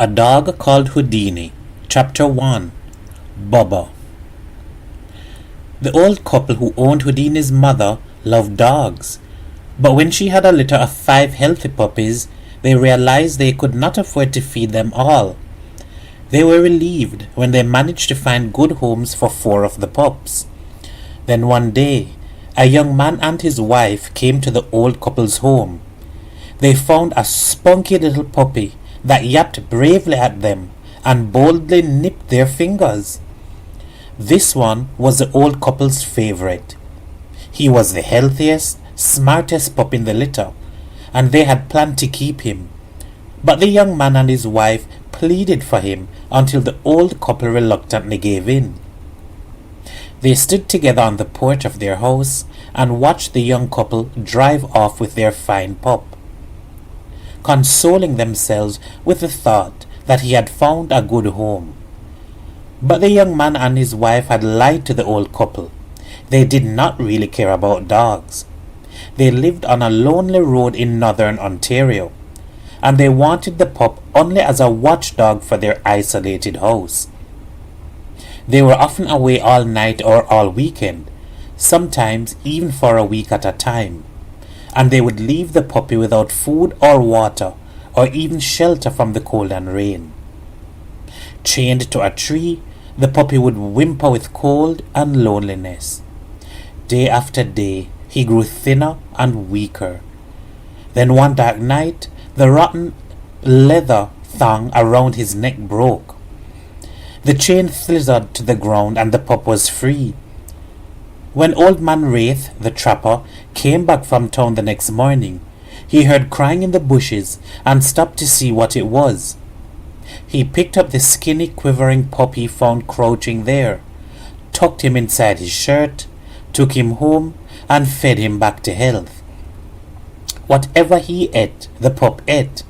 A Dog Called Houdini. Chapter 1. Bubba. The old couple who owned Houdini's mother loved dogs, but when she had a litter of 5 healthy puppies, they realized they could not afford to feed them all. They were relieved when they managed to find good homes for 4 of the pups. Then one day, a young man and his wife came to the old couple's home. They found a spunky little puppy that yapped bravely at them and boldly nipped their fingers. This one was the old couple's favorite. He was the healthiest, smartest pup in the litter, and they had planned to keep him. But the young man and his wife pleaded for him until the old couple reluctantly gave in. They stood together on the porch of their house and watched the young couple drive off with their fine pup, consoling themselves with the thought that he had found a good home. But the young man and his wife had lied to the old couple. They did not really care about dogs. They lived on a lonely road in northern Ontario, and they wanted the pup only as a watchdog for their isolated house. They were often away all night or all weekend, sometimes even for a week at a time, and they would leave the puppy without food or water or even shelter from the cold and rain. Chained to a tree, the puppy would whimper with cold and loneliness. Day after day, he grew thinner and weaker. Then one dark night, the rotten leather thong around his neck broke. The chain slithered to the ground and the pup was free. When Old Man Wraith, the trapper, came back from town the next morning, he heard crying in the bushes and stopped to see what it was. He picked up the skinny, quivering pup he found crouching there, tucked him inside his shirt, took him home, and fed him back to health. Whatever he ate, the pup ate: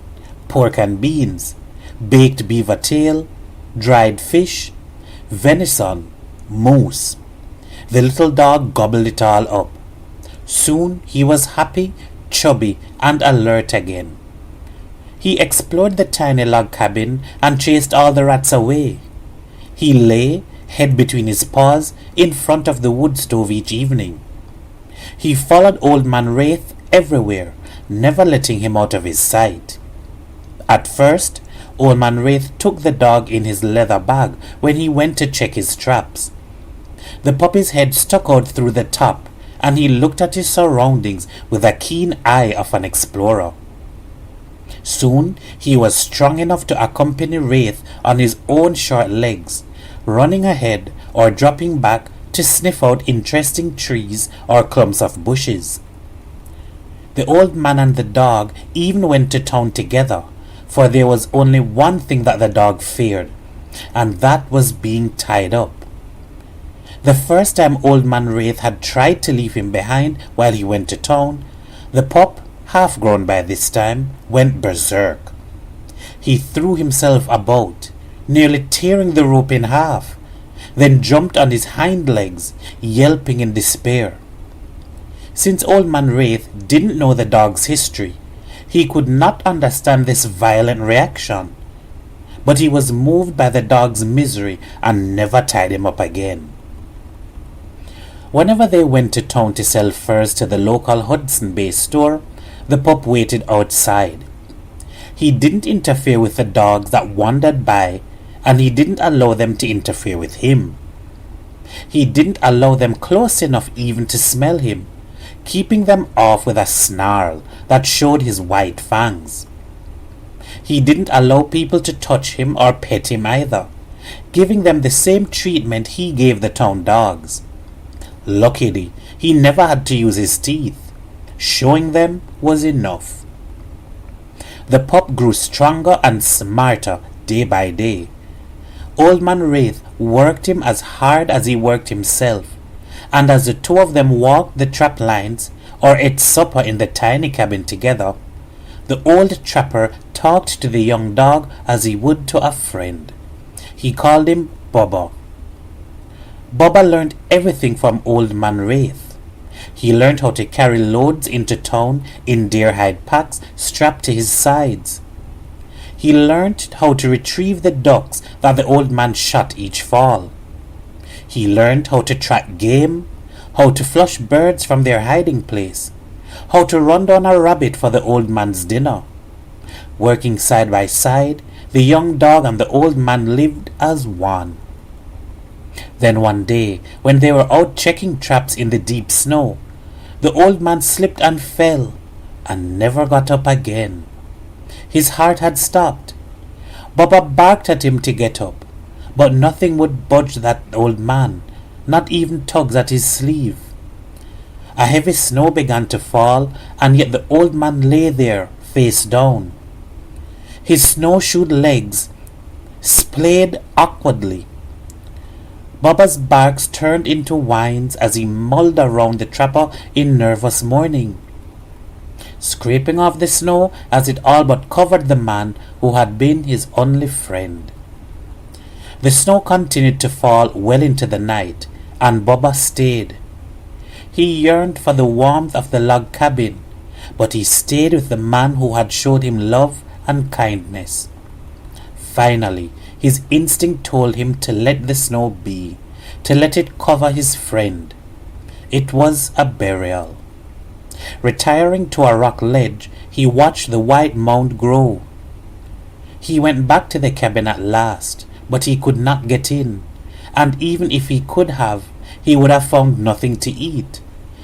pork and beans, baked beaver tail, dried fish, venison, moose. The little dog gobbled it all up. Soon he was happy, chubby, and alert again. He explored the tiny log cabin and chased all the rats away. He lay, head between his paws, in front of the wood stove each evening. He followed Old Man Wraith everywhere, never letting him out of his sight. At first, Old Man Wraith took the dog in his leather bag when he went to check his traps. The puppy's head stuck out through the top, and he looked at his surroundings with the keen eye of an explorer. Soon he was strong enough to accompany Wraith on his own short legs, running ahead or dropping back to sniff out interesting trees or clumps of bushes. The old man and the dog even went to town together, for there was only one thing that the dog feared, and that was being tied up. The first time Old Man Wraith had tried to leave him behind while he went to town, the pup, half grown by this time, went berserk. He threw himself about, nearly tearing the rope in half, then jumped on his hind legs, yelping in despair. Since Old Man Wraith didn't know the dog's history, he could not understand this violent reaction, but he was moved by the dog's misery and never tied him up again. Whenever they went to town to sell furs to the local Hudson Bay store, the pup waited outside. He didn't interfere with the dogs that wandered by, and he didn't allow them to interfere with him. He didn't allow them close enough even to smell him, keeping them off with a snarl that showed his white fangs. He didn't allow people to touch him or pet him either, giving them the same treatment he gave the town dogs. Luckily, he never had to use his teeth. Showing them was enough. The pup grew stronger and smarter day by day. Old Man Wraith worked him as hard as he worked himself, and as the two of them walked the trap lines or ate supper in the tiny cabin together, the old trapper talked to the young dog as he would to a friend. He called him Bubba. Bubba learned everything from Old Man Wraith. He learned how to carry loads into town in deer hide packs strapped to his sides. he learned how to retrieve the ducks that the old man shot each fall. He learned how to track game, how to flush birds from their hiding place, how to run down a rabbit for the old man's dinner. Working side by side, the young dog and the old man lived as one. Then one day, when they were out checking traps in the deep snow, the old man slipped and fell and never got up again. His heart had stopped. Baba barked at him to get up, but nothing would budge that old man, not even tugs at his sleeve. A heavy snow began to fall, and yet the old man lay there, face down. His snowshoed legs splayed awkwardly. Baba's barks turned into whines as he mulled around the trapper in nervous mourning, scraping off the snow as it all but covered the man who had been his only friend. The snow continued to fall well into the night, and Baba stayed. He yearned for the warmth of the log cabin, but he stayed with the man who had showed him love and kindness. Finally, his instinct told him to let the snow be, to let it cover his friend. It was a burial. Retiring to a rock ledge, he watched the white mound grow. He went back to the cabin at last, but he could not get in, and even if he could have, he would have found nothing to eat.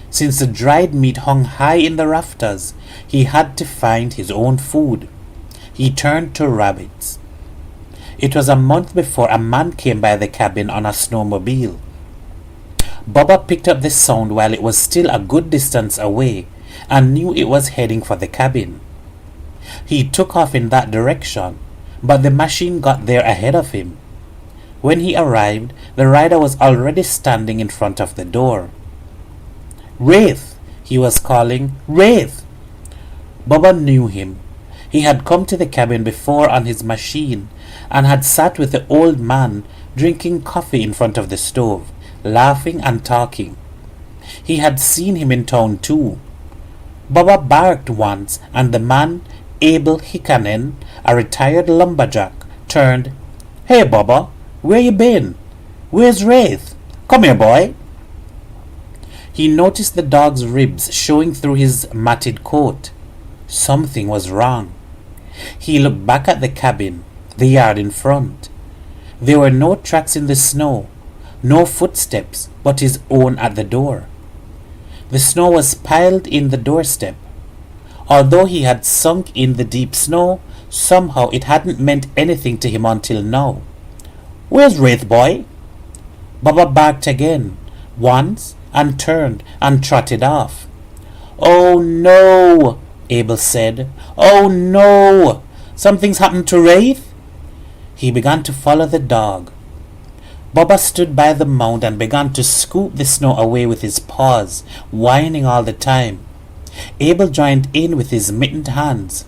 Since the dried meat hung high in the rafters, he had to find his own food. He turned to rabbits. It was a month before a man came by the cabin on a snowmobile. Baba picked up the sound while it was still a good distance away and knew it was heading for the cabin. He took off in that direction, but the machine got there ahead of him. When he arrived, the rider was already standing in front of the door. "Wraith!" he was calling. "Wraith!" Baba knew him. He had come to the cabin before on his machine and had sat with the old man drinking coffee in front of the stove, laughing and talking. He had seen him in town too. Baba barked once, and the man, Abel Hikanen, a retired lumberjack, turned. "Hey Baba, where you been? Where's Wraith? Come here, boy." He noticed the dog's ribs showing through his matted coat. Something was wrong. He looked back at the cabin, the yard in front. There were no tracks in the snow, no footsteps but his own at the door. The snow was piled in the doorstep. Although he had sunk in the deep snow, somehow it hadn't meant anything to him until now. "Where's Wraith, boy?" Baba barked again, once, and turned and trotted off. "Oh no," Abel said. "Oh no! Something's happened to Wraith?" He began to follow the dog. Baba stood by the mound and began to scoop the snow away with his paws, whining all the time. Abel joined in with his mittened hands.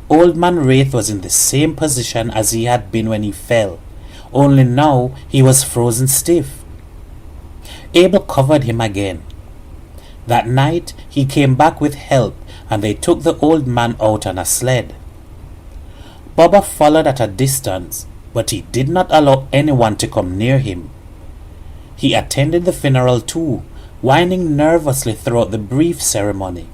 Old man Wraith was in the same position as he had been when he fell, only now he was frozen stiff. Abel covered him again. That night he came back with help, and they took the old man out on a sled. Baba followed at a distance, but he did not allow anyone to come near him. He attended the funeral too, whining nervously throughout the brief ceremony.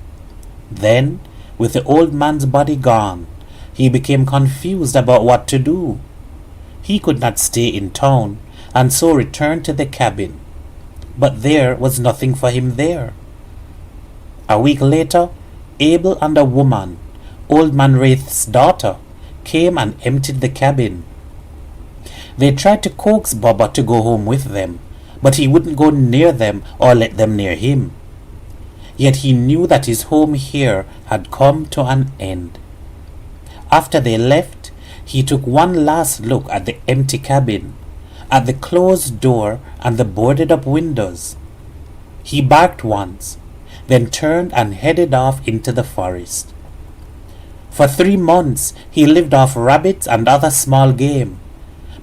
Then, with the old man's body gone, he became confused about what to do. He could not stay in town, and so returned to the cabin. But there was nothing for him there. A week later, Abel and a woman, old man Wraith's daughter, came and emptied the cabin. They tried to coax Baba to go home with them, but he wouldn't go near them or let them near him. Yet he knew that his home here had come to an end. After they left, he took one last look at the empty cabin, at the closed door and the boarded-up windows. He barked once, then turned and headed off into the forest. For 3 months he lived off rabbits and other small game,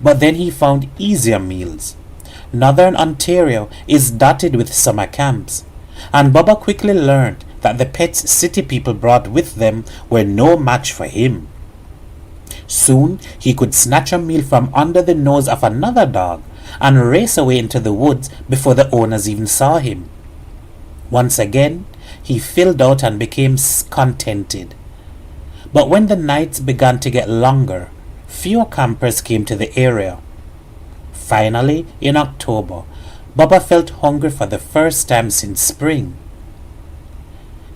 but then he found easier meals. Northern Ontario is dotted with summer camps, and Baba quickly learned that the pets city people brought with them were no match for him. Soon he could snatch a meal from under the nose of another dog and race away into the woods before the owners even saw him. Once again, he filled out and became contented. But when the nights began to get longer, fewer campers came to the area. Finally, in October, Bubba felt hungry for the first time since spring.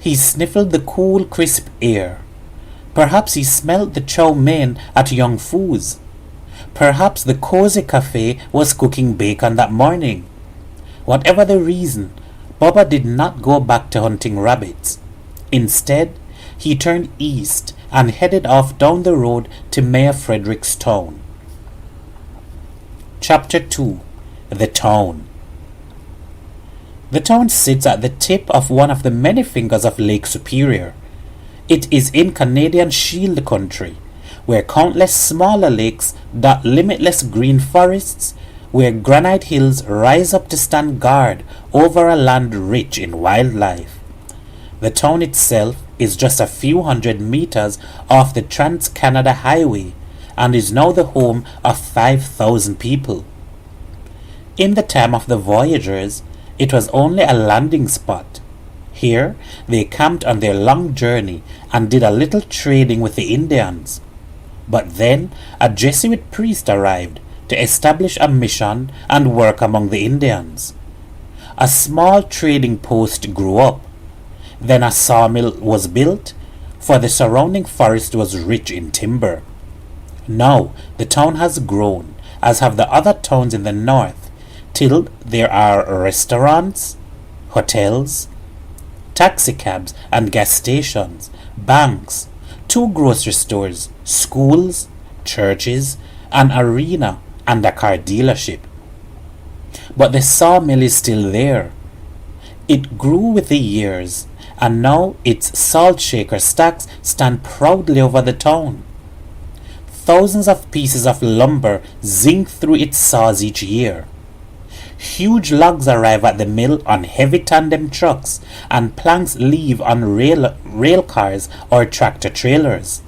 He sniffed the cool, crisp air. Perhaps he smelled the chow mein at Young Foo's. Perhaps the cozy cafe was cooking bacon that morning. Whatever the reason, Bubba did not go back to hunting rabbits. Instead, he turned east and headed off down the road to Mayor Frederick's town. Chapter 2. The Town. The town sits at the tip of one of the many fingers of Lake Superior. It is in Canadian Shield country, where countless smaller lakes dot limitless green forests, where granite hills rise up to stand guard over a land rich in wildlife. The town itself is just a few hundred meters off the Trans-Canada Highway and is now the home of 5,000 people. In the time of the voyagers, it was only a landing spot. Here, they camped on their long journey and did a little trading with the Indians. But then, a Jesuit priest arrived to establish a mission and work among the Indians. A small trading post grew up. Then a sawmill was built, for the surrounding forest was rich in timber. Now, the town has grown, as have the other towns in the north, till there are restaurants, hotels, taxicabs and gas stations, banks, 2 grocery stores, schools, churches, an arena, and a car dealership. But the sawmill is still there. It grew with the years, and now its salt shaker stacks stand proudly over the town. Thousands of pieces of lumber zing through its saws each year. Huge logs arrive at the mill on heavy tandem trucks, and planks leave on rail cars or tractor trailers.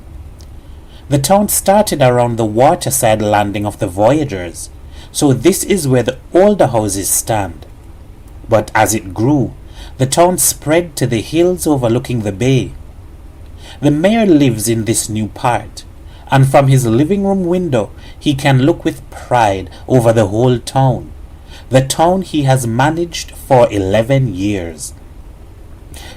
The town started around the waterside landing of the voyagers, so this is where the older houses stand. But as it grew, the town spread to the hills overlooking the bay. The mayor lives in this new part, and from his living room window he can look with pride over the whole town. The town he has managed for 11 years.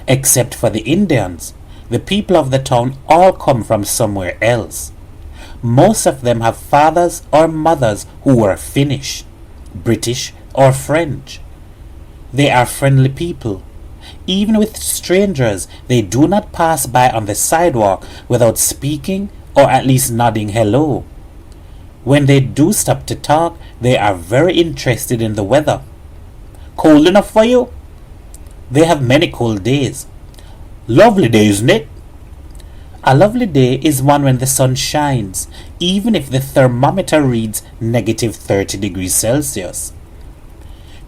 Except for the Indians, the people of the town all come from somewhere else. Most of them have fathers or mothers who were Finnish, British or French. They are friendly people. Even with strangers, they do not pass by on the sidewalk without speaking or at least nodding hello. When they do stop to talk, they are very interested in the weather. Cold enough for you? They have many cold days. Lovely day, isn't it? A lovely day is one when the sun shines, even if the thermometer reads -30 degrees Celsius.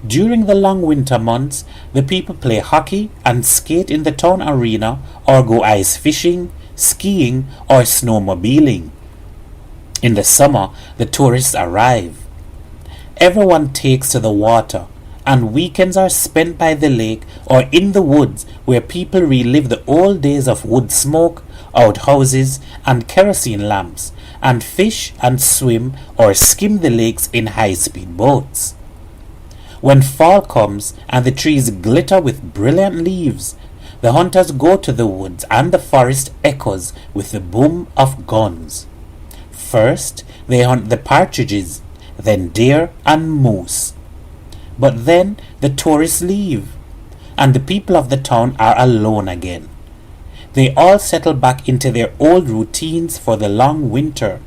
During the long winter months, the people play hockey and skate in the town arena or go ice fishing, skiing, or snowmobiling. In the summer, the tourists arrive. Everyone takes to the water, and weekends are spent by the lake or in the woods where people relive the old days of wood smoke, outhouses, and kerosene lamps, and fish and swim or skim the lakes in high-speed boats. When fall comes and the trees glitter with brilliant leaves, the hunters go to the woods and the forest echoes with the boom of guns. First, they hunt the partridges, then deer and moose. But then the tourists leave, and the people of the town are alone again. They all settle back into their old routines for the long winter.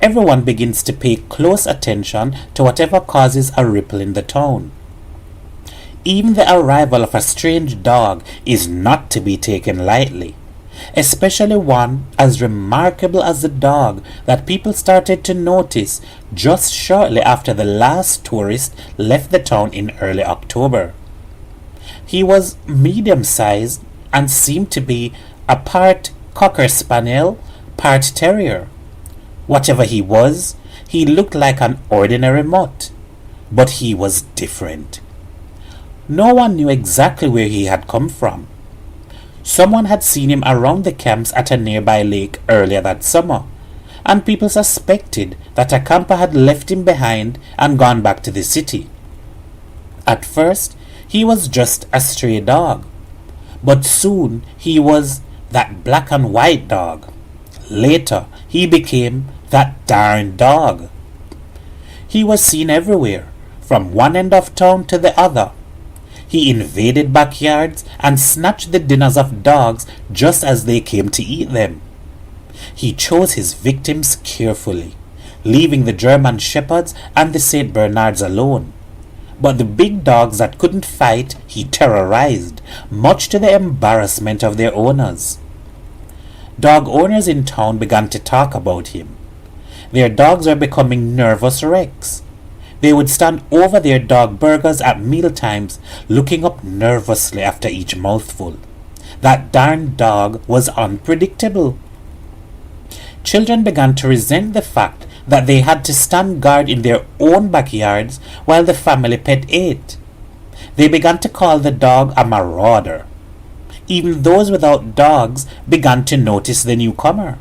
Everyone begins to pay close attention to whatever causes a ripple in the town. Even the arrival of a strange dog is not to be taken lightly, especially one as remarkable as the dog that people started to notice just shortly after the last tourist left the town in early October. He was medium-sized and seemed to be a part Cocker Spaniel, part Terrier. Whatever he was, he looked like an ordinary mutt, but he was different. No one knew exactly where he had come from. Someone had seen him around the camps at a nearby lake earlier that summer, and people suspected that a camper had left him behind and gone back to the city. At first, he was just a stray dog, but soon he was that black and white dog. Later, he became that darn dog. He was seen everywhere, from one end of town to the other. He invaded backyards and snatched the dinners of dogs just as they came to eat them. He chose his victims carefully, leaving the German Shepherds and the St. Bernards alone. But the big dogs that couldn't fight he terrorized, much to the embarrassment of their owners. Dog owners in town began to talk about him. Their dogs were becoming nervous wrecks. They would stand over their dog burgers at mealtimes, looking up nervously after each mouthful. That darn dog was unpredictable. Children began to resent the fact that they had to stand guard in their own backyards while the family pet ate. They began to call the dog a marauder. Even those without dogs began to notice the newcomer.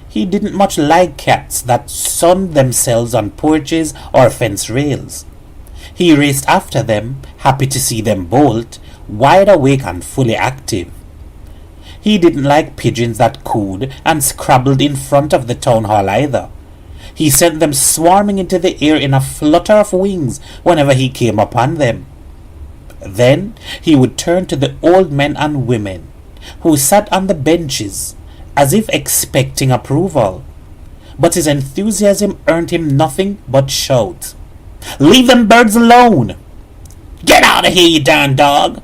He didn't much like cats that sunned themselves on porches or fence rails. He raced after them, happy to see them bolt, wide awake and fully active. He didn't like pigeons that cooed and scrabbled in front of the town hall either. He sent them swarming into the air in a flutter of wings whenever he came upon them. Then he would turn to the old men and women who sat on the benches as if expecting approval. But his enthusiasm earned him nothing but shouts. "Leave them birds alone! Get out of here, you darn dog!"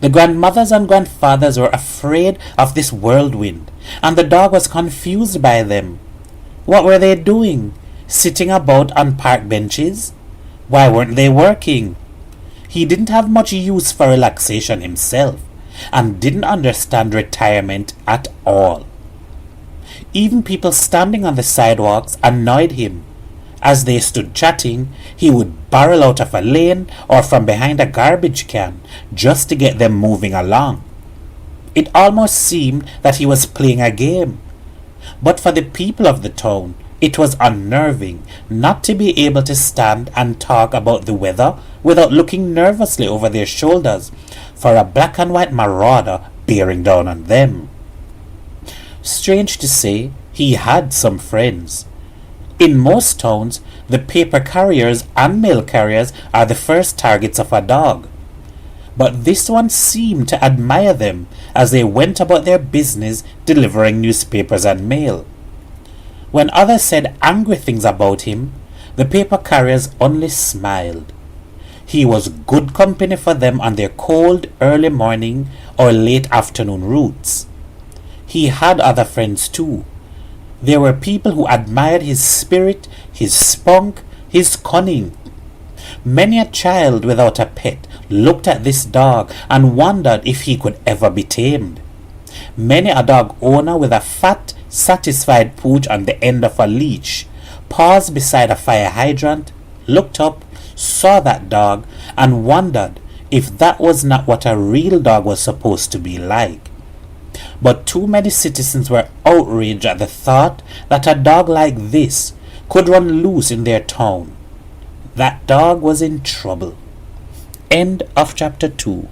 The grandmothers and grandfathers were afraid of this whirlwind, and the dog was confused by them. What were they doing? Sitting about on park benches? Why weren't they working? He didn't have much use for relaxation himself, and didn't understand retirement at all. Even people standing on the sidewalks annoyed him. As they stood chatting, he would barrel out of a lane or from behind a garbage can just to get them moving along. It almost seemed that he was playing a game. But for the people of the town, it was unnerving not to be able to stand and talk about the weather without looking nervously over their shoulders for a black and white marauder bearing down on them. Strange to say, he had some friends. In most towns, the paper carriers and mail carriers are the first targets of a dog. But this one seemed to admire them as they went about their business delivering newspapers and mail. When others said angry things about him, the paper carriers only smiled. He was good company for them on their cold early morning or late afternoon routes. He had other friends too. There were people who admired his spirit, his spunk, his cunning. Many a child without a pet looked at this dog and wondered if he could ever be tamed. Many a dog owner with a fat, satisfied pooch on the end of a leash paused beside a fire hydrant, looked up, saw that dog, and wondered if that was not what a real dog was supposed to be like. But too many citizens were outraged at the thought that a dog like this could run loose in their town. That dog was in trouble. End of chapter 2.